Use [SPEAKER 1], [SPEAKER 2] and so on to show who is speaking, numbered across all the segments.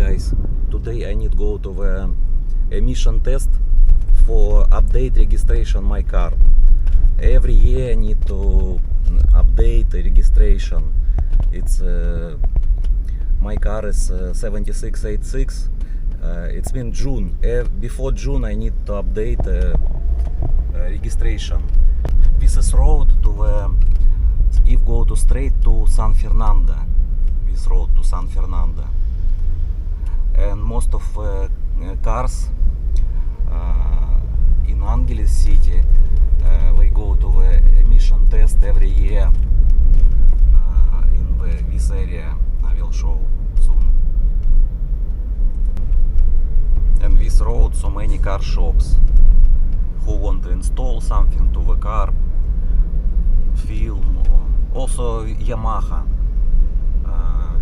[SPEAKER 1] guys, today I need to go to the emission test for update registration my car. Every year I need to update the registration. It's my car is 7686. It's been June. Before June I need to update registration. This is road to the, if go to straight to San Fernando. This road to San Fernando. And most of cars in Angeles City they go to the emission test every year in this area. I will show soon. And this road, so many car shops who want to install something to the car, film, also Yamaha.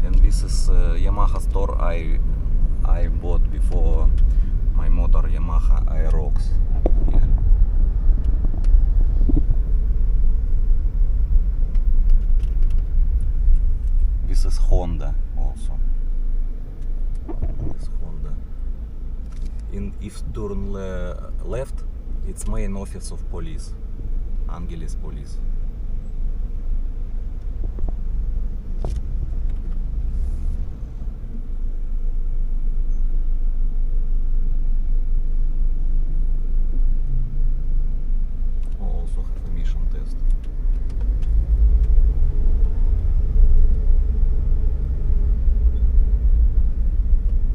[SPEAKER 1] And this is Yamaha store I bought before my motor, Yamaha Aerox. Yeah. This is Honda also. This Honda. If turn left, it's main office of police, Angeles police. Also have emission test.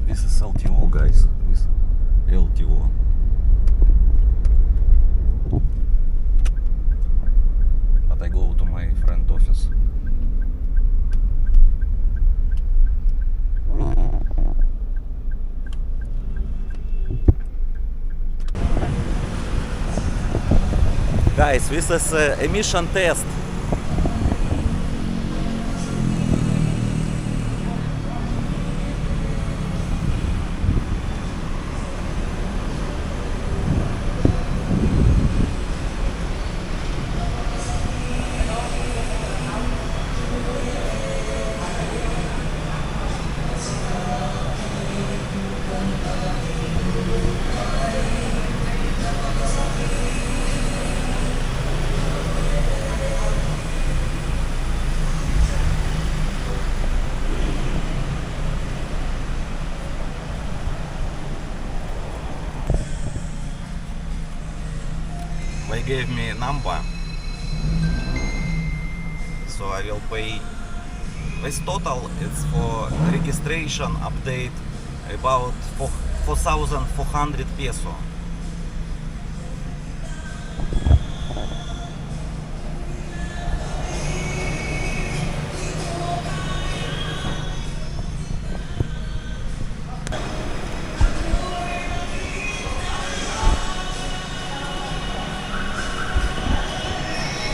[SPEAKER 1] This is LTO, guys. This LTO. But I go to my friend office. Guys, this is emission test. They gave me a number, so I will pay. This total is for registration update about 4,400 peso.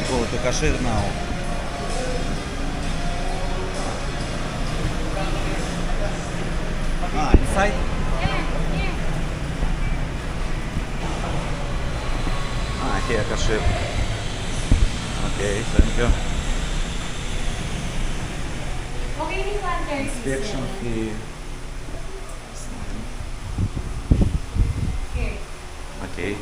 [SPEAKER 1] Go to cashier now. Inside? Here, cashier. Okay, thank you. Inspection fee. Okay.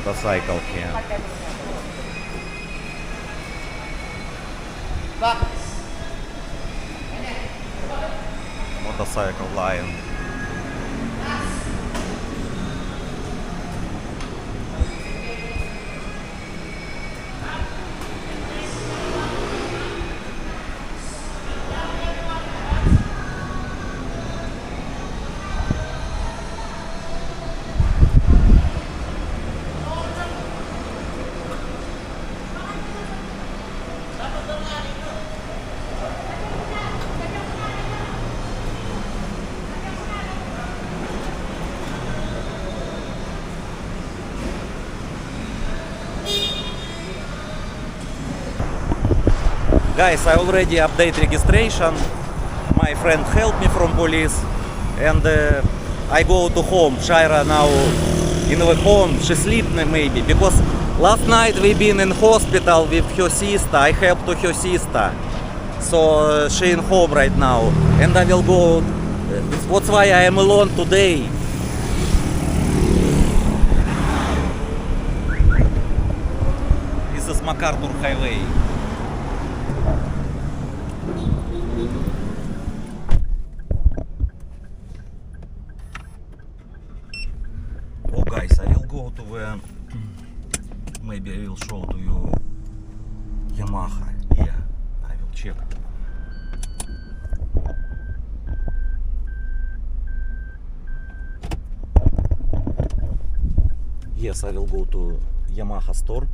[SPEAKER 1] motorcycle here. Motorcycle line. Guys, I already update registration. My friend helped me from police, and I go to home. Shaira now in the home. She sleep maybe because last night we been in hospital with her sister. I helped to her sister, so she in home right now, and I will go. That's why I am alone today. This is MacArthur Highway. Oh guys, I will go to where maybe I will show to you Yamaha. Yeah, I will check. Yes, I will go to Yamaha store.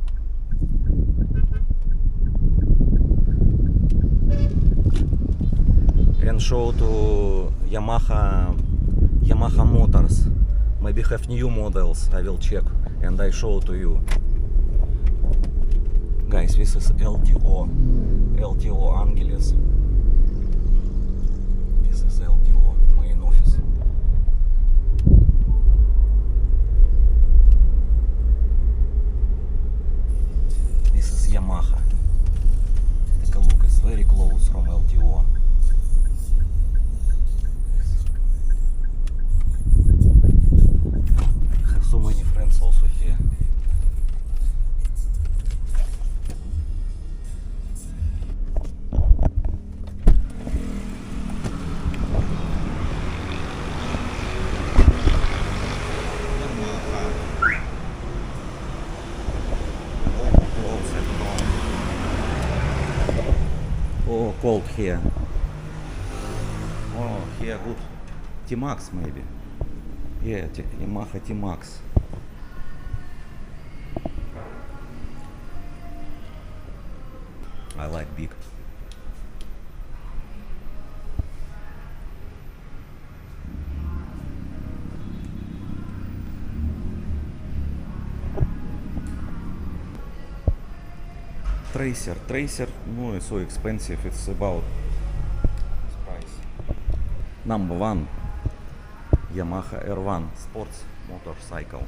[SPEAKER 1] And show to Yamaha Motors. Maybe have new models. I will check and I show to you. Guys, this is LTO Angeles. This is LTO main office. This is Yamaha. Take a look, it's very close from LTO. So many friends also here. Oh, cold here. Oh, here good. T-Max maybe. Yeah, Yamaha T-Max. I like big. Tracer, no, it's so expensive. It's about this price. Number one, Yamaha R1 sports motorcycle.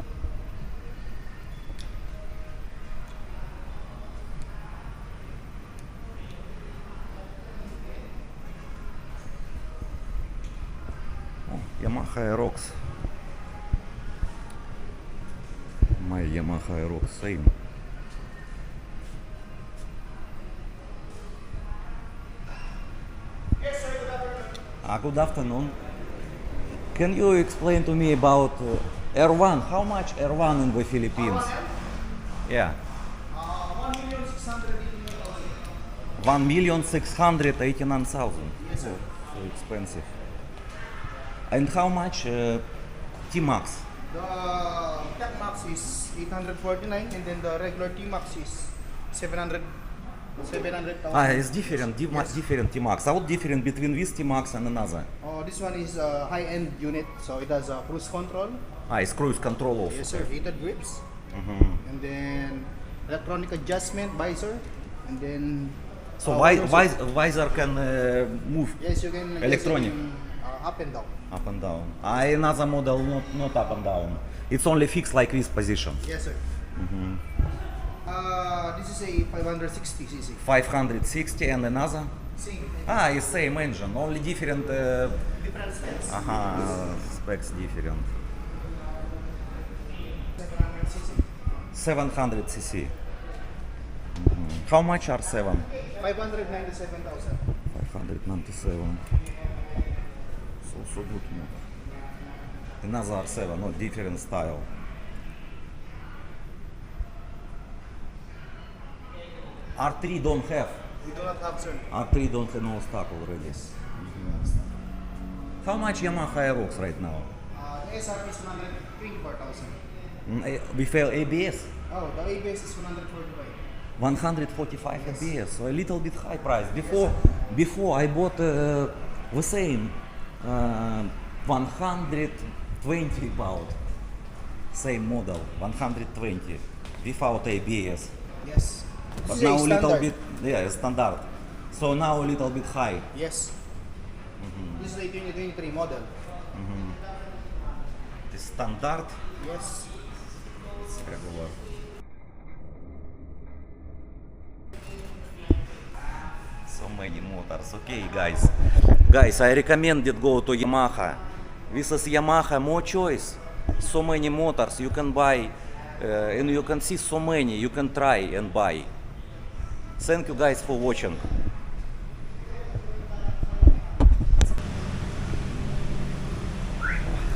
[SPEAKER 1] Oh, Yamaha Aerox. My Yamaha Aerox same. Good afternoon. Can you explain to me about R1? How much R1 in the Philippines? Yeah. 1,689,000.
[SPEAKER 2] Yes, sir.
[SPEAKER 1] So expensive. And how much T-Max?
[SPEAKER 2] The Tech Max is 849 and then the regular T-Max is 700,000.
[SPEAKER 1] It's different. Different T-Max. What different between this T-Max and another?
[SPEAKER 2] This one is a high-end unit, so it has a cruise control.
[SPEAKER 1] It's cruise control also.
[SPEAKER 2] Yes, sir. Heated grips. And then electronic adjustment visor. And then
[SPEAKER 1] So visor can move.
[SPEAKER 2] yes, you can
[SPEAKER 1] Electronic.
[SPEAKER 2] up and down.
[SPEAKER 1] Up and down. Another model not up and down. It's only fixed like this position.
[SPEAKER 2] Yes, sir. This is a 560 cc.
[SPEAKER 1] 560 and another?
[SPEAKER 2] Same.
[SPEAKER 1] It's same engine, only different.
[SPEAKER 2] Different specs.
[SPEAKER 1] Specs different.
[SPEAKER 2] 700 cc.
[SPEAKER 1] 700 cc. How much are 7?
[SPEAKER 2] 597,000.
[SPEAKER 1] 597. So good motor. Another R7, no, different style. R3 don't have.
[SPEAKER 2] We do not have, sir.
[SPEAKER 1] R3 don't have no stock already. How much Yamaha Aerox right now?
[SPEAKER 2] The SRP is 124,000.
[SPEAKER 1] With ABS?
[SPEAKER 2] Oh, the ABS is 145.
[SPEAKER 1] 145 ABS, so a little bit high price. Before I bought the same 120 about same model, 120 without ABS.
[SPEAKER 2] Yes.
[SPEAKER 1] But
[SPEAKER 2] This is
[SPEAKER 1] now a little
[SPEAKER 2] standard.
[SPEAKER 1] bit, yeah, standard. So now a little bit high.
[SPEAKER 2] Yes. This is a 2023 model.
[SPEAKER 1] This standard.
[SPEAKER 2] Yes.
[SPEAKER 1] It's regular. So many motors. Okay, guys. Guys, I recommended go to Yamaha. This is Yamaha, more choice. So many motors you can buy, and you can see so many. You can try and buy. Thank you guys for watching.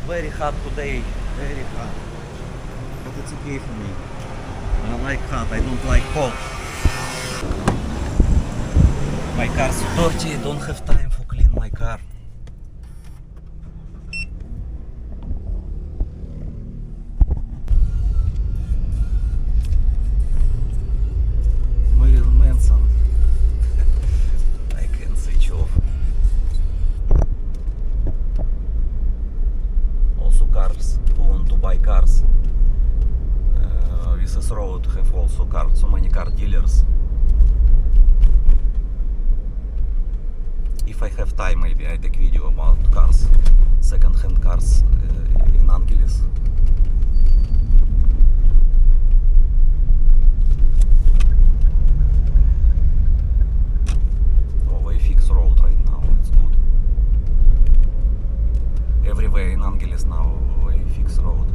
[SPEAKER 1] Very hot today. Very hot. But it's okay for me. I like hot. I don't like cold. My car's dirty, don't have time for clean my car. Marilyn Manson. I can switch off. Also cars who want to buy cars. This road have also so many car dealers. If I have time, maybe I take video about cars, second-hand cars in Angeles. Oh, they fix road right now, it's good. Everywhere in Angeles now they fix road.